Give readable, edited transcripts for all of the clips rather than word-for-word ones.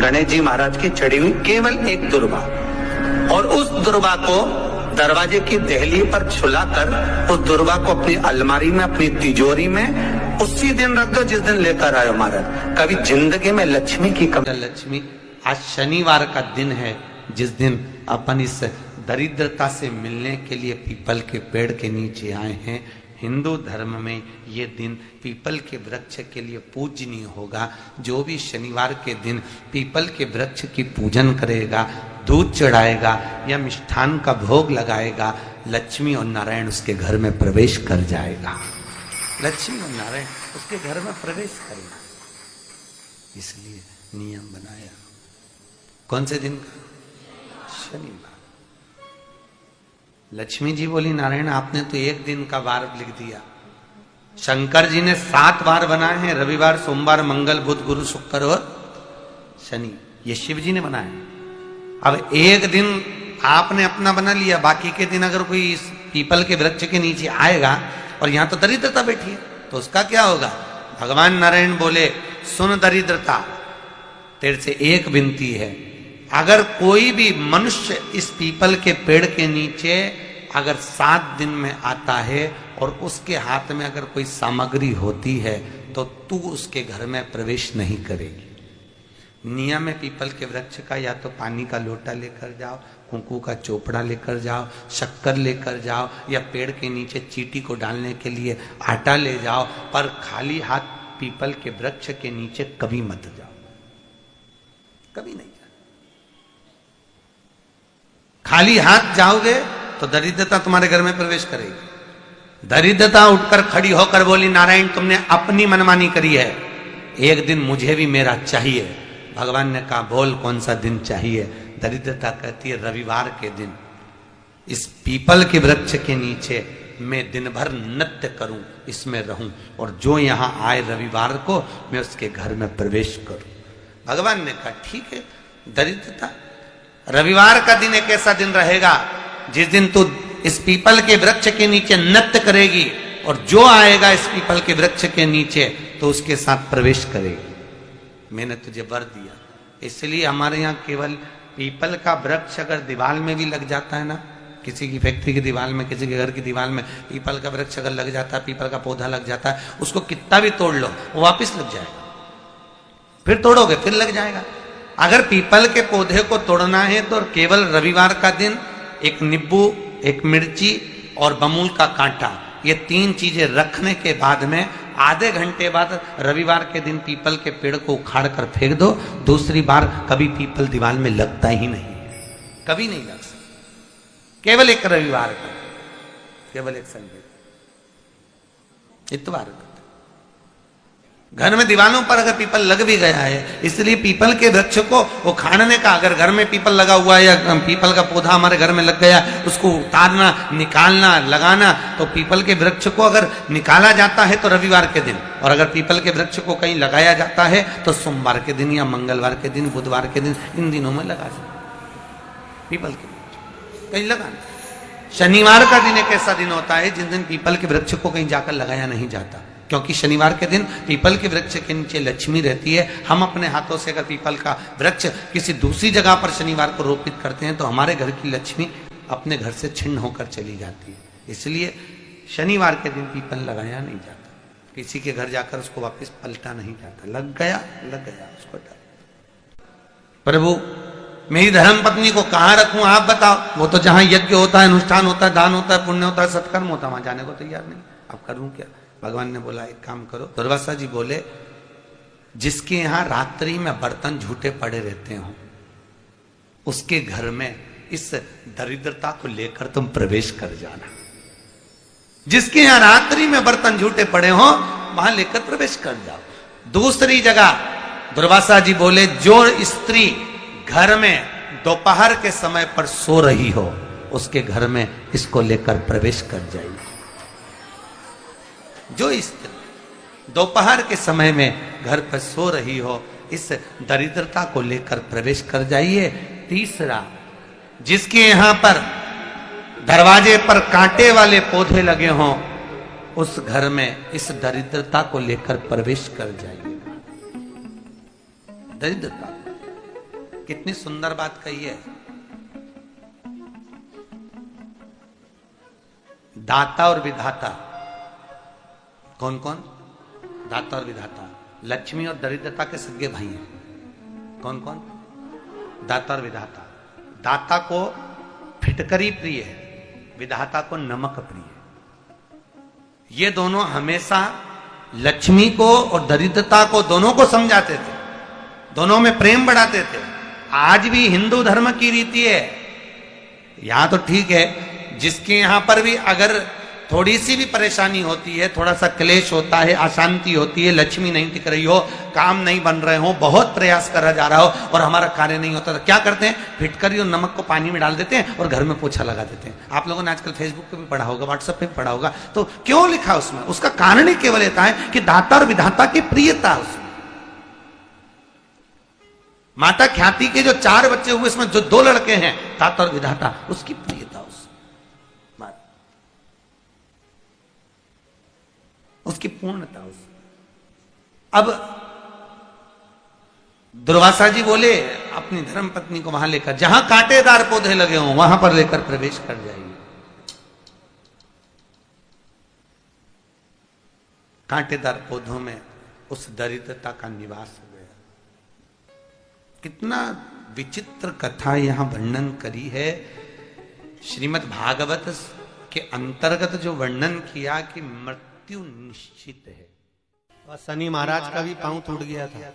गणेश जी महाराज की चढ़ी हुई केवल एक दुर्वा, और उस दुर्वा को दरवाजे की देहली पर छुलाकर उस दुर्वा को अपनी अलमारी में, अपनी तिजोरी में उसी दिन रख दो जिस दिन लेकर आयो महाराज। कभी जिंदगी में लक्ष्मी की कमी। लक्ष्मी, आज शनिवार का दिन है जिस दिन अपन इस दरिद्रता से मिलने के लिए पीपल के पेड़ के नीचे आए हैं। हिंदू धर्म में ये दिन पीपल के वृक्ष के लिए पूजनीय होगा। जो भी शनिवार के दिन पीपल के वृक्ष की पूजन करेगा, दूध चढ़ाएगा या मिष्ठान का भोग लगाएगा, लक्ष्मी और नारायण उसके घर में प्रवेश कर जाएगा। लक्ष्मी और नारायण उसके घर में प्रवेश करेगा। इसलिए नियम बनाया। कौन से दिन का? शनिवार। लक्ष्मी जी बोली, नारायण आपने तो एक दिन का वार लिख दिया। शंकर जी ने 7 वार बनाए हैं, रविवार, सोमवार, मंगल, बुध, गुरु, शुक्र और शनि। ये शिव जी ने बनाया। अब एक दिन आपने अपना बना लिया, बाकी के दिन अगर कोई इस पीपल के वृक्ष के नीचे आएगा और यहां तो दरिद्रता बैठी है तो उसका क्या होगा? भगवान नारायण बोले, सुन दरिद्रता, तेरे से एक विनती है, अगर कोई भी मनुष्य इस पीपल के पेड़ के नीचे अगर 7 दिन में आता है और उसके हाथ में अगर कोई सामग्री होती है तो तू उसके घर में प्रवेश नहीं करेगी। नियम है पीपल के वृक्ष का, या तो पानी का लोटा लेकर जाओ, कुंकू का चोपड़ा लेकर जाओ, शक्कर लेकर जाओ, या पेड़ के नीचे चींटी को डालने के लिए आटा ले जाओ, पर खाली हाथ पीपल के वृक्ष के नीचे कभी मत जाओ, कभी नहीं। खाली हाथ जाओगे तो दरिद्रता तुम्हारे घर में प्रवेश करेगी। दरिद्रता उठकर खड़ी होकर बोली, नारायण तुमने अपनी मनमानी करी है, एक दिन मुझे भी मेरा चाहिए। भगवान ने कहा, बोल कौन सा दिन चाहिए? दरिद्रता कहती है, रविवार के दिन इस पीपल के वृक्ष के नीचे मैं दिन भर नृत्य करूं, इसमें रहूं, और जो यहां आए रविवार को मैं उसके घर में प्रवेश करूं। भगवान ने कहा, ठीक है। दरिद्रता, रविवार का दिन एक ऐसा दिन रहेगा जिस दिन तू इस पीपल के वृक्ष के नीचे नृत्य करेगी और जो आएगा इस पीपल के वृक्ष के नीचे तो उसके साथ प्रवेश करेगी। मैंने तुझे वर दिया। इसलिए हमारे यहाँ केवल पीपल का वृक्ष अगर दीवार में भी लग जाता है ना, किसी की फैक्ट्री की दीवार में, किसी के घर की दीवार में पीपल का वृक्ष अगर लग जाता है, पीपल का पौधा लग जाता है, उसको कितना भी तोड़ लो वो वापिस लग जाएगा। फिर तोड़ोगे फिर लग जाएगा। अगर पीपल के पौधे को तोड़ना है तो केवल रविवार का दिन एक नींबू, एक मिर्ची और बमूल का कांटा, ये 3 चीजें रखने के बाद में आधे घंटे बाद रविवार के दिन पीपल के पेड़ को उखाड़ कर फेंक दो। दूसरी बार कभी पीपल दीवार में लगता ही नहीं, कभी नहीं लग सकता। केवल एक रविवार का, केवल एक संडे, इतवार का। घर में दीवानों पर अगर पीपल लग भी गया है, इसलिए पीपल के वृक्ष को उखाड़ने का, अगर घर में पीपल लगा हुआ है या पीपल का पौधा हमारे घर में लग गया, उसको उतारना, निकालना, लगाना, तो पीपल के वृक्ष को अगर निकाला जाता है तो रविवार के दिन, और अगर पीपल के वृक्ष को कहीं लगाया जाता है तो सोमवार के दिन या मंगलवार के दिन, बुधवार के दिन, इन दिनों में लगा सकते पीपल के वृक्ष कहीं लगाना। शनिवार का दिन एक ऐसा दिन होता है जिस दिन पीपल के वृक्ष को कहीं जाकर लगाया नहीं जाता, क्योंकि शनिवार के दिन पीपल के वृक्ष के नीचे लक्ष्मी रहती है। हम अपने हाथों से अगर पीपल का वृक्ष किसी दूसरी जगह पर शनिवार को रोपित करते हैं तो हमारे घर की लक्ष्मी अपने घर से छिन्न होकर चली जाती है। इसलिए शनिवार के दिन पीपल लगाया नहीं जाता, किसी के घर जाकर उसको वापस पलटा नहीं जाता। लग गया उसको डाल। प्रभु मेरी धर्म पत्नी को कहाँ रखूं आप बताओ? वो तो जहां यज्ञ होता है, अनुष्ठान होता है, दान होता है, पुण्य होता है, सत्कर्म होता है, वहां जाने को तैयार नहीं। अब करूं क्या? भगवान ने बोला, एक काम करो। दुर्वासा जी बोले, जिसके यहां रात्रि में बर्तन झूठे पड़े रहते हो उसके घर में इस दरिद्रता को लेकर तुम प्रवेश कर जाना। जिसके यहां रात्रि में बर्तन झूठे पड़े हो वहां लेकर प्रवेश कर जाओ। दूसरी जगह दुर्वासा जी बोले, जो स्त्री घर में दोपहर के समय पर सो रही हो उसके घर में इसको लेकर प्रवेश कर जाइए। जो स्त्री दोपहर के समय में घर पर सो रही हो इस दरिद्रता को लेकर प्रवेश कर जाइए। तीसरा, जिसके यहां पर दरवाजे पर कांटे वाले पौधे लगे हों उस घर में इस दरिद्रता को लेकर प्रवेश कर जाइए। दरिद्रता कितनी सुंदर बात कही है। दाता और विधाता, कौन कौन? दाता और विधाता। लक्ष्मी और दरिद्रता के सगे भाई हैं। कौन कौन? दाता और विधाता। दाता को फिटकरी प्रिय है, विधाता को नमक प्रिय है। ये दोनों हमेशा लक्ष्मी को और दरिद्रता को, दोनों को समझाते थे, दोनों में प्रेम बढ़ाते थे। आज भी हिंदू धर्म की रीति है। यहां तो ठीक है, जिसके यहां पर भी अगर थोड़ी सी भी परेशानी होती है, थोड़ा सा क्लेश होता है, अशांति होती है, लक्ष्मी नहीं टिक रही हो, काम नहीं बन रहे हो, बहुत प्रयास करा जा रहा हो और हमारा कार्य नहीं होता, तो क्या करते हैं? फिटकरी और नमक को पानी में डाल देते हैं और घर में पोछा लगा देते हैं। आप लोगों ने आजकल फेसबुक पे भी पढ़ा होगा, व्हाट्सएप पे भी पढ़ा होगा। तो क्यों लिखा उसमें? उसका कारण ही केवल इतना है कि दाता और विधाता की प्रियता उसमें। माता ख्याति के जो 4 बच्चे हुए, इसमें जो 2 लड़के हैं, दाता और विधाता, उसकी प्रियता, उसकी पूर्णता। अब दुर्वासा जी बोले अपनी धर्म पत्नी को वहां लेकर, जहां कांटेदार पौधे लगे हों वहां पर लेकर प्रवेश कर जाइए। कांटेदार पौधों में उस दरिद्रता का निवास हो गया। कितना विचित्र कथा यहां वर्णन करी है। श्रीमद् भागवत के अंतर्गत जो वर्णन किया कि मृत्यु निश्चित है। और शनि महाराज का भी पांव टूट गया था।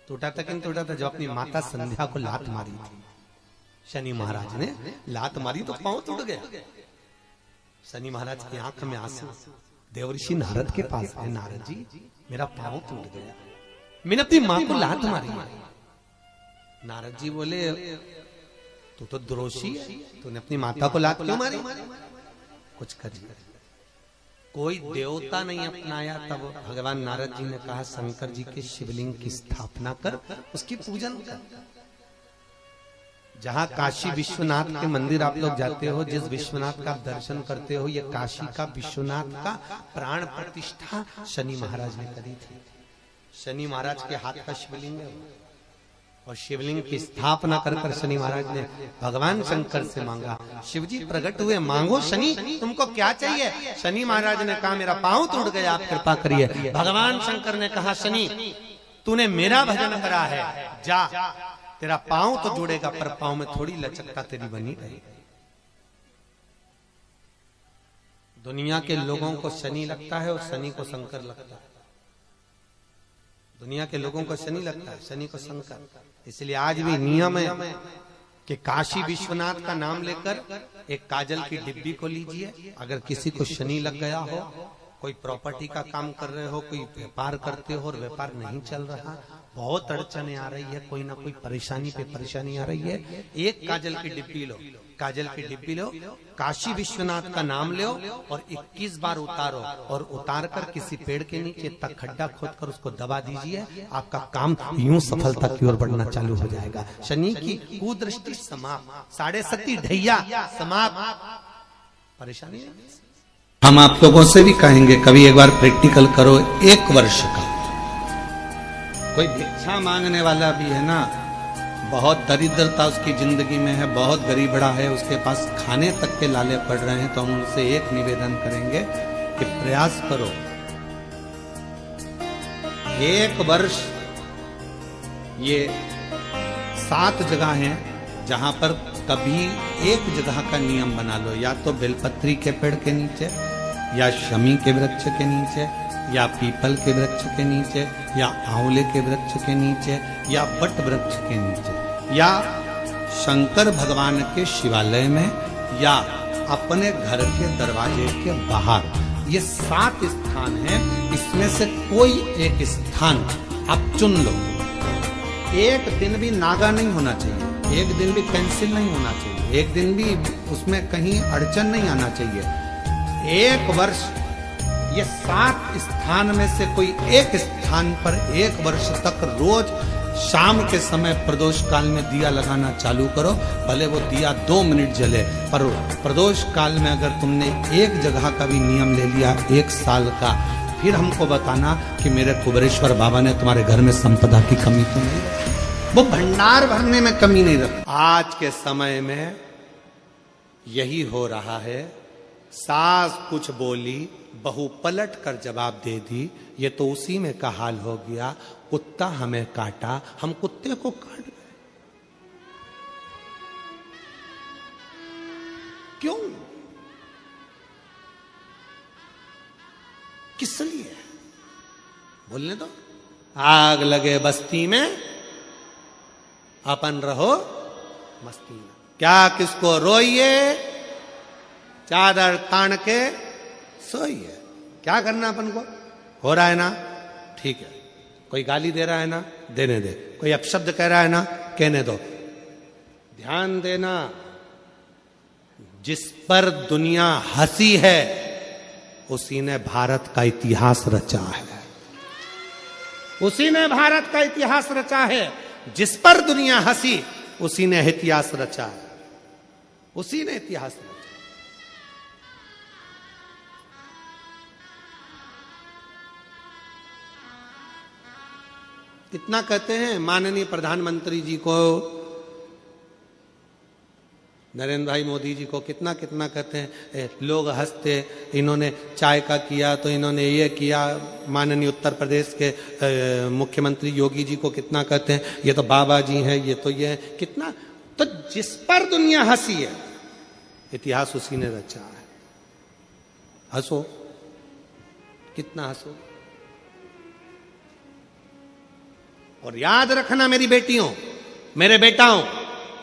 टूटा था कि नहीं टूटा था? जब अपनी माता संध्या को लात मारी थी, शनि महाराज ने लात मारी तो पांव टूट गया। शनि महाराज की आंख में आंसू। देवर्षि नारद के पास है, नारद जी मेरा पांव टूट गया, मैंने अपनी मां को लात मारी। नारद जी बोले तू तो द्रोषी है, तूने अपनी माता को लात क्यों मारी? कुछ करिए। कोई देवता नहीं अपनाया। तब भगवान नारद जी ने कहा शंकर जी के शिवलिंग की स्थापना कर, उसकी पूजन कर। जहां काशी विश्वनाथ के मंदिर आप लोग जाते हो, जिस विश्वनाथ का दर्शन करते हो, ये काशी का विश्वनाथ का प्राण प्रतिष्ठा शनि महाराज ने करी थी। शनि महाराज के हाथ का शिवलिंग है और शिवलिंग की स्थापना कर कर शनि महाराज ने भगवान शंकर से मांगा। शिव जी प्रकट हुए, मांगो शनि तुमको क्या चाहिए? शनि महाराज ने कहा मेरा पांव टूट गया, आप कृपा करिए। भगवान शंकर ने कहा शनि तूने मेरा भजन करा है, जा तेरा पांव तो जुड़ेगा पर पांव में थोड़ी लचकता तेरी बनी रहेगी। दुनिया के लोगों को शनि लगता है और शनि को शंकर लगता है। दुनिया के लोगों को शनि लगता है, शनि को शंकर। इसलिए आज भी नियम है कि काशी विश्वनाथ का नाम लेकर एक काजल की डिब्बी को लीजिए। अगर किसी को शनि लग गया हो, कोई प्रॉपर्टी का काम कर रहे हो, कोई व्यापार करते हो और व्यापार नहीं चल रहा, बहुत अड़चने आ रही है, कोई ना कोई परेशानी पे परेशानी आ रही है, एक काजल की डिब्बी लो, काजल की डिब्बी लो, काशी विश्वनाथ का नाम लो और 21 बार उतारो और उतार कर किसी पेड़ के नीचे तक खड्डा खोद कर उसको दबा दीजिए। आपका काम यूं सफलता की ओर बढ़ना चालू हो जाएगा। शनि की कुदृष्टि समाप्त, 7.5 ढैया समाप्त, परेशानी नहीं। हम आप लोगों से भी कहेंगे कभी एक बार प्रैक्टिकल करो। 1 वर्ष का कोई भिक्षा मांगने वाला भी है ना, बहुत दरिद्रता उसकी जिंदगी में है, बहुत गरीबड़ा है, उसके पास खाने तक के लाले पड़ रहे हैं, तो हम उनसे एक निवेदन करेंगे कि प्रयास करो 1 वर्ष। ये 7 जगह हैं जहां पर कभी एक जगह का नियम बना लो, या तो बेलपत्री के पेड़ के नीचे, या शमी के वृक्ष के नीचे, या पीपल के वृक्ष के नीचे, या आंवले के वृक्ष के नीचे, या बट वृक्ष के नीचे, या शंकर भगवान के शिवालय में, या अपने घर के दरवाजे के बाहर। ये 7 स्थान हैं, इसमें से कोई एक स्थान आप चुन लो। एक दिन भी नागा नहीं होना चाहिए, एक दिन भी कैंसिल नहीं होना चाहिए, एक दिन भी उसमें कहीं अड़चन नहीं आना चाहिए। 1 वर्ष ये 7 स्थान में से कोई एक स्थान पर 1 वर्ष तक रोज शाम के समय प्रदोष काल में दिया लगाना चालू करो। भले वो दिया 2 मिनट जले, पर प्रदोष काल में अगर तुमने एक जगह का भी नियम ले लिया 1 साल का, फिर हमको बताना कि मेरे कुबेरेश्वर बाबा ने तुम्हारे घर में संपदा की कमी तो नहीं। वो भंडार भरने में कमी नहीं रखती। आज के समय में यही हो रहा है। सास कुछ बोली, बहू पलट कर जवाब दे दी। ये तो उसी में का हाल हो गया। कुत्ता हमें काटा, हम कुत्ते को काट गए। क्यों? किस लिए? बोलने दो। आग लगे बस्ती में, अपन रहो मस्ती में। क्या किसको रोइए, चादर तान के सोइए। क्या करना अपन को? हो रहा है ना, ठीक है। कोई गाली दे रहा है ना, देने दे। कोई अपशब्द कह रहा है ना, कहने दो। ध्यान देना, जिस पर दुनिया हंसी है उसी ने भारत का इतिहास रचा है। उसी ने भारत का इतिहास रचा है। जिस पर दुनिया हंसी उसी ने इतिहास रचा है। उसी ने इतिहास रचा। कितना कहते हैं माननीय प्रधानमंत्री जी को, नरेंद्र भाई मोदी जी को कितना कितना कहते हैं, लोग हंसते, इन्होंने चाय का किया तो इन्होंने ये किया। माननीय उत्तर प्रदेश के मुख्यमंत्री योगी जी को कितना कहते हैं, ये तो बाबा जी हैं, ये तो ये कितना। तो जिस पर दुनिया हंसी है इतिहास उसी ने रचा है। हंसो, कितना हंसो। और याद रखना मेरी बेटियों, मेरे बेटाओं,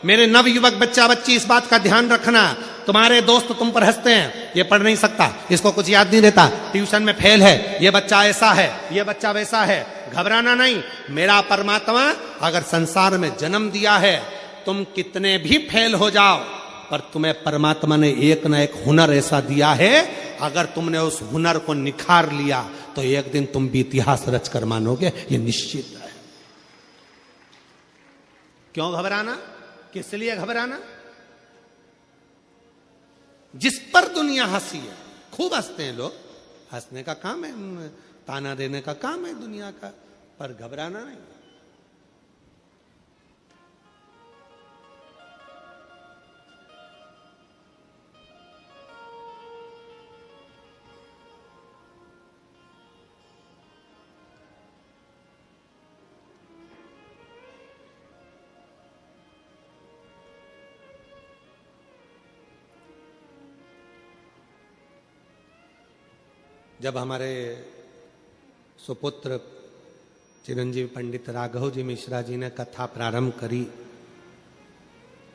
मेरे नवयुवक बच्चा बच्ची, इस बात का ध्यान रखना। तुम्हारे दोस्त तुम पर हंसते हैं, ये पढ़ नहीं सकता, इसको कुछ याद नहीं रहता, ट्यूशन में फेल है, ये बच्चा ऐसा है, ये बच्चा वैसा है। घबराना नहीं। मेरा परमात्मा अगर संसार में जन्म दिया है, तुम कितने भी फेल हो जाओ, पर तुम्हें परमात्मा ने एक ना एक हुनर ऐसा दिया है, अगर तुमने उस हुनर को निखार लिया तो एक दिन तुम भी इतिहास रच कर मानोगे, ये निश्चित है। क्यों घबराना? किस लिए घबराना? जिस पर दुनिया हंसी है, खूब हंसते हैं लोग, हंसने का काम है, ताना देने का काम है दुनिया का, पर घबराना नहीं। जब हमारे सुपुत्र चिरंजीव पंडित राघव जी मिश्रा जी ने कथा प्रारंभ करी,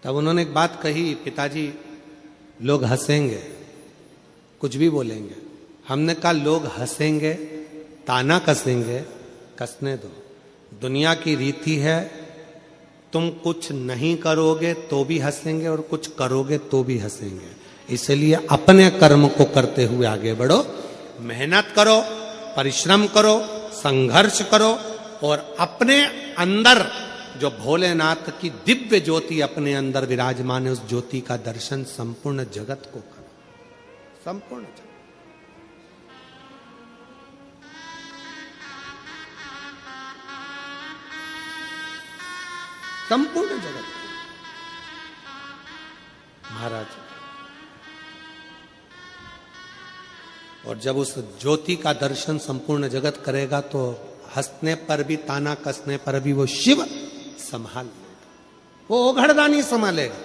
तब उन्होंने एक बात कही, पिताजी लोग हंसेंगे, कुछ भी बोलेंगे। हमने कहा लोग हंसेंगे, ताना कसेंगे, कसने दो। दुनिया की रीति है, तुम कुछ नहीं करोगे तो भी हंसेंगे और कुछ करोगे तो भी हंसेंगे। इसलिए अपने कर्म को करते हुए आगे बढ़ो, मेहनत करो, परिश्रम करो, संघर्ष करो, और अपने अंदर जो भोलेनाथ की दिव्य ज्योति अपने अंदर विराजमान है, उस ज्योति का दर्शन संपूर्ण जगत को करो। संपूर्ण जगत, संपूर्ण जगत। महाराज, और जब उस ज्योति का दर्शन संपूर्ण जगत करेगा तो हंसने पर भी, ताना कसने पर भी वो शिव संभाल लेगा, वो ओघड़दानी संभालेगा।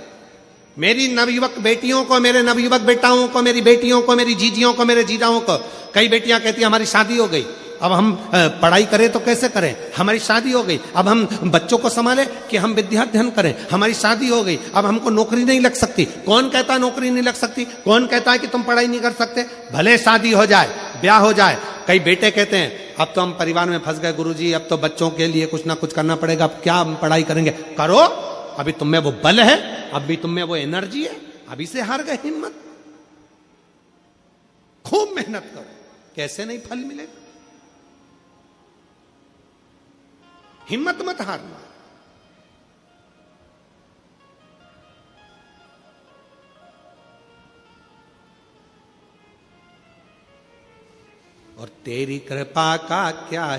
मेरी नवयुवक बेटियों को, मेरे नवयुवक बेटाओं को, मेरी बेटियों को, मेरी जीजियों को, मेरे जीजाओं को, कई बेटियां कहती हैं हमारी शादी हो गई, अब हम पढ़ाई करें तो कैसे करें, हमारी शादी हो गई, अब हम बच्चों को संभालें कि हम विद्याध्ययन करें, हमारी शादी हो गई, अब हमको नौकरी नहीं लग सकती। कौन कहता है नौकरी नहीं लग सकती? कौन कहता है कि तुम पढ़ाई नहीं कर सकते? भले शादी हो जाए, ब्याह हो जाए। कई बेटे कहते हैं अब तो हम परिवार में फंस गए गुरुजी, अब तो बच्चों के लिए कुछ ना कुछ करना पड़ेगा, अब क्या हम पढ़ाई करेंगे? करो, अभी तुम में वो बल है, अभी तुम में वो एनर्जी है, अभी से हार गए हिम्मत, खूब मेहनत करो। कैसे नहीं फल मिलेगा? हिम्मत मत हारना। और तेरी कृपा का क्या है।